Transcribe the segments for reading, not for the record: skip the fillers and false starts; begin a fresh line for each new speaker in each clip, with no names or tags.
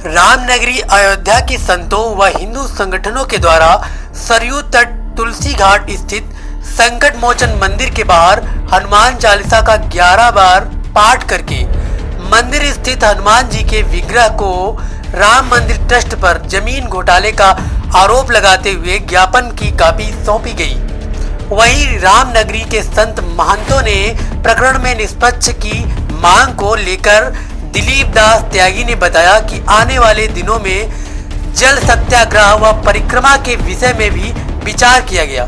रामनगरी अयोध्या के संतों व हिंदू संगठनों के द्वारा सरयू तट तुलसी घाट स्थित संकट मोचन मंदिर के बाहर हनुमान चालीसा का 11 बार पाठ करके मंदिर स्थित हनुमान जी के विग्रह को राम मंदिर ट्रस्ट पर जमीन घोटाले का आरोप लगाते हुए ज्ञापन की कॉपी सौंपी गई। वहीं रामनगरी के संत महंतों ने प्रकरण में निष्पक्ष की मांग को लेकर दिलीप दास त्यागी ने बताया कि आने वाले दिनों में जल सत्याग्रह व परिक्रमा के विषय में भी विचार किया गया।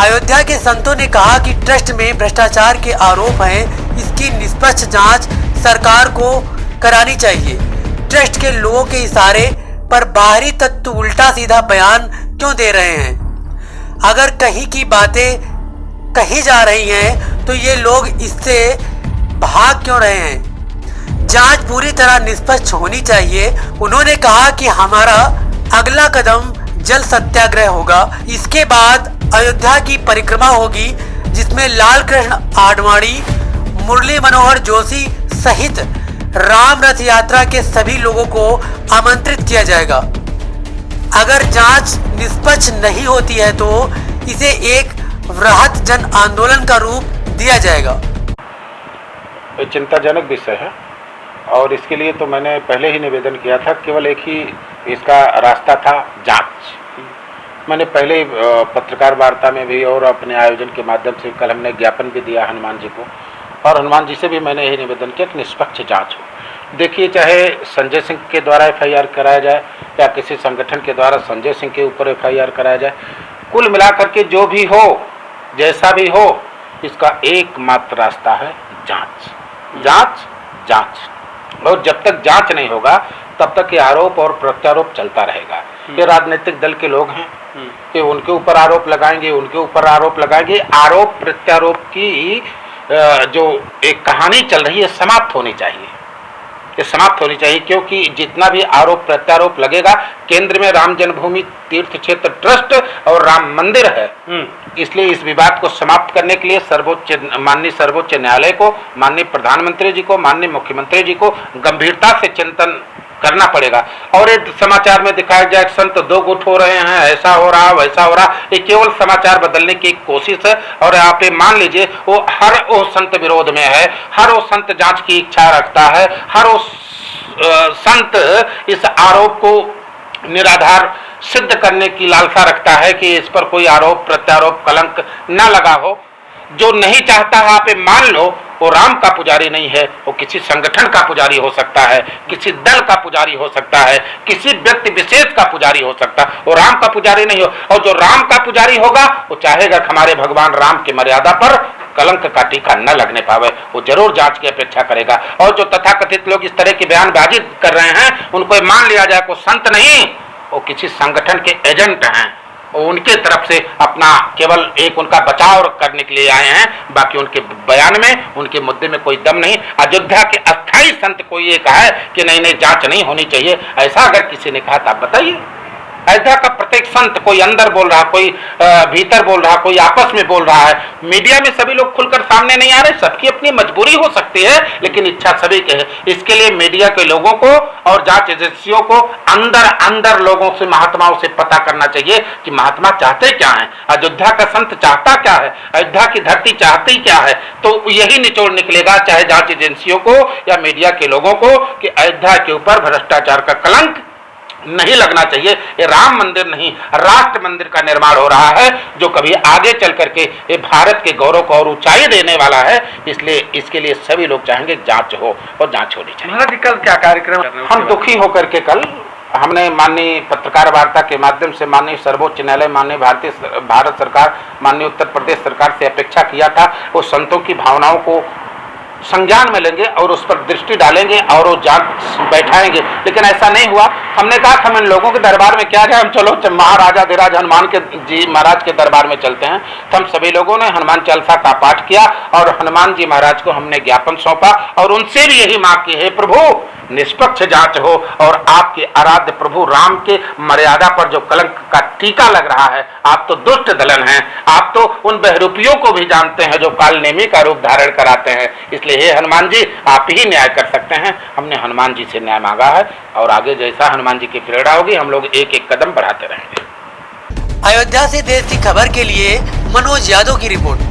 अयोध्या के संतों ने कहा कि ट्रस्ट में भ्रष्टाचार के आरोप हैं, इसकी निष्पक्ष जांच सरकार को करानी चाहिए। ट्रस्ट के लोगों के इशारे पर बाहरी तत्व उल्टा सीधा बयान क्यों दे रहे हैं? अगर कहीं की बातें कही जा रही हैं तो ये लोग इससे भाग क्यों रहे हैं? जांच पूरी तरह निष्पक्ष होनी चाहिए। उन्होंने कहा कि हमारा अगला कदम जल सत्याग्रह होगा। इसके बाद अयोध्या की परिक्रमा होगी जिसमें लाल कृष्ण आडवाणी, मुरली मनोहर जोशी सहित राम रथ यात्रा के सभी लोगों को आमंत्रित किया जाएगा। अगर जांच निष्पक्ष नहीं होती है तो इसे एक वृहत जन आंदोलन का रूप दिया जाएगा।
चिंताजनक विषय है और इसके लिए तो मैंने पहले ही निवेदन किया था। केवल एक ही इसका रास्ता था, जांच। मैंने पहले पत्रकार वार्ता में भी और अपने आयोजन के माध्यम से कल हमने ज्ञापन भी दिया हनुमान जी को, और हनुमान जी से भी मैंने यही निवेदन किया कि निष्पक्ष जांच हो। देखिए, चाहे संजय सिंह के द्वारा एफआईआर कराया जाए या किसी संगठन के द्वारा संजय सिंह के ऊपर एफआईआर कराया जाए, कुल मिलाकर के जो भी हो, जैसा भी हो, इसका एकमात्र रास्ता है जांच, जांच, जांच। और जब तक जांच नहीं होगा तब तक ये आरोप और प्रत्यारोप चलता रहेगा। ये राजनीतिक दल के लोग हैं कि उनके ऊपर आरोप लगाएंगे, उनके ऊपर आरोप लगाएंगे। आरोप प्रत्यारोप की जो एक कहानी चल रही है समाप्त होनी चाहिए, ये समाप्त होनी चाहिए, क्योंकि जितना भी आरोप प्रत्यारोप लगेगा, केंद्र में राम जन्मभूमि तीर्थ क्षेत्र ट्रस्ट और राम मंदिर है। इसलिए इस विवाद को समाप्त करने के लिए माननीय सर्वोच्च न्यायालय को, माननीय प्रधानमंत्री जी को, माननीय मुख्यमंत्री जी को गंभीरता से चिंतन करना पड़ेगा। और एक समाचार में दिखाया जाए संत दो गुट हो रहे हैं, ऐसा हो रहा, वैसा हो रहा, ये केवल समाचार बदलने की एक कोशिश है। और आप मान लीजिए वो हर वो संत विरोध में है, हर वो संत जांच की इच्छा रखता है, हर वो संत इस आरोप को निराधार सिद्ध करने की लालसा रखता है कि इस पर कोई आरोप प्रत्यारोप कलंक न लगा हो। जो नहीं चाहता है, आप मान लो, वो राम का पुजारी नहीं है, वो किसी संगठन का पुजारी हो सकता है, किसी दल का पुजारी हो सकता है, किसी व्यक्ति विशेष का पुजारी हो सकता है, वो राम का पुजारी नहीं हो। और जो राम का पुजारी होगा वो चाहेगा कि हमारे भगवान राम की मर्यादा पर कलंक का टीका न लगने पावे, वो जरूर जांच की अपेक्षा करेगा। और जो तथाकथित लोग इस तरह की बयानबाजी कर रहे हैं, उनको मान लिया जाए, वो संत नहीं, वो किसी संगठन के एजेंट हैं। उनके तरफ से अपना केवल एक उनका बचाव करने के लिए आए हैं, बाकी उनके बयान में, उनके मुद्दे में कोई दम नहीं। अयोध्या के अस्थायी संत कोई ये कहा है कि नहीं नहीं जांच नहीं होनी चाहिए, ऐसा अगर किसी ने कहा तो आप बताइए। अयोध्या का प्रत्येक संत, कोई अंदर बोल रहा, कोई भीतर बोल रहा, कोई आपस में बोल रहा है। मीडिया में सभी लोग खुलकर सामने नहीं आ रहे, सबकी अपनी मजबूरी हो सकती है, लेकिन इच्छा सभी के है। इसके लिए मीडिया के लोगों को और जांच एजेंसियों को अंदर लोगों से, महात्माओं से पता करना चाहिए कि महात्मा चाहते क्या है, अयोध्या का संत चाहता क्या है, अयोध्या की धरती चाहती क्या है। तो यही निचोड़ निकलेगा, चाहे जांच एजेंसियों को या मीडिया के लोगों को, कि अयोध्या के ऊपर भ्रष्टाचार का कलंक नहीं लगना चाहिए। ये राम मंदिर नहीं, राष्ट्र मंदिर का निर्माण हो रहा है, जो कभी आगे चल करके ये भारत के गौरव को और ऊंचाई देने वाला है। इसलिए इसके लिए सभी लोग चाहेंगे जांच हो और जांच होनी चाहिए।
कल क्या कार्यक्रम?
हम दुखी होकर के कल हमने माननीय पत्रकार वार्ता के माध्यम से माननीय सर्वोच्च न्यायालय, माननीय भारत सरकार, माननीय उत्तर प्रदेश सरकार से अपेक्षा किया था, वो संतों की भावनाओं को संज्ञान में लेंगे और उस पर दृष्टि डालेंगे और वो जांच बैठाएंगे। लेकिन ऐसा नहीं हुआ। हमने कहा हम इन लोगों के दरबार में क्या जाए, हम चलो महाराजा धीराज हनुमान के जी महाराज के दरबार में चलते हैं। तो हम सभी लोगों ने हनुमान चालीसा का पाठ किया और हनुमान जी महाराज को हमने ज्ञापन सौंपा और उनसे भी यही मांग की है, प्रभु निष्पक्ष जांच हो और आपके आराध्य प्रभु राम के मर्यादा पर जो कलंक का टीका लग रहा है, आप तो दुष्ट दलन हैं, आप तो उन बहरूपियों को भी जानते हैं जो कालनेमी का रूप धारण कराते हैं, इसलिए हे हनुमान जी आप ही न्याय कर सकते हैं। हमने हनुमान जी से न्याय मांगा है और आगे जैसा हनुमान जी की प्रेरणा होगी हम लोग एक एक कदम बढ़ाते रहेंगे।
अयोध्या से देश की खबर के लिए मनोज यादव की रिपोर्ट।